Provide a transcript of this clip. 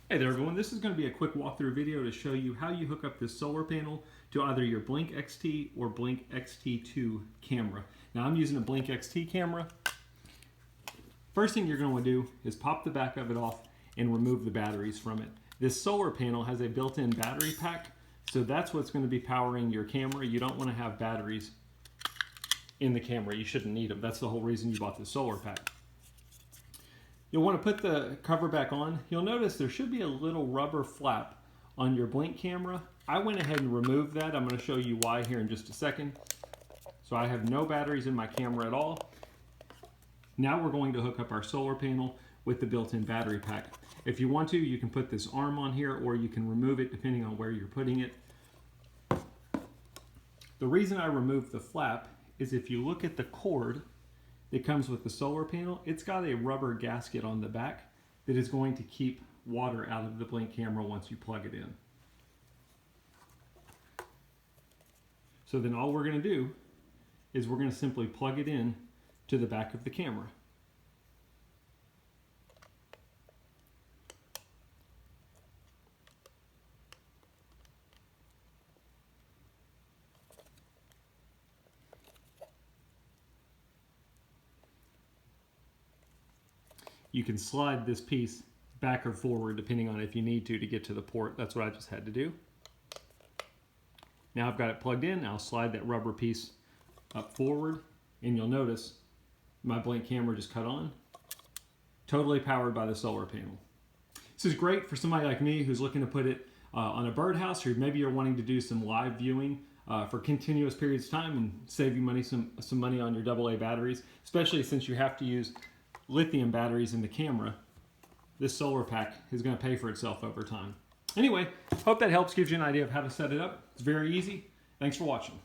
Hey there everyone, this is going to be a quick walkthrough video to show you how you hook up this solar panel to either your Blink XT or Blink XT2 camera. Now I'm using a Blink XT camera. First thing you're going to do is pop the back of it off and remove the batteries from it. This solar panel has a built-in battery pack, so that's what's going to be powering your camera. You don't want to have batteries in the camera. You shouldn't need them. That's the whole reason you bought the solar pack. You'll want to put the cover back on. You'll notice there should be a little rubber flap on your Blink camera. I went ahead and removed that. I'm going to show you why here in just a second. So I have no batteries in my camera at all. Now we're going to hook up our solar panel with the built-in battery pack. If you want to, you can put this arm on here or you can remove it depending on where you're putting it. The reason I removed the flap is if you look at the cord that comes with the solar panel, it's got a rubber gasket on the back that is going to keep water out of the Blink camera once you plug it in. So then all we're going to do is we're going to simply plug it in to the back of the camera. You can slide this piece back or forward depending on if you need to get to the port. That's what I just had to do. Now I've got it plugged in. I'll slide that rubber piece up forward and you'll notice my Blink camera just cut on. Totally powered by the solar panel. This is great for somebody like me who's looking to put it on a birdhouse, or maybe you're wanting to do some live viewing for continuous periods of time and save you money, some money on your AA batteries, especially since you have to use lithium batteries in the camera. This solar pack is going to pay for itself over time. Anyway, hope that helps, gives you an idea of how to set it up. It's very easy. Thanks for watching.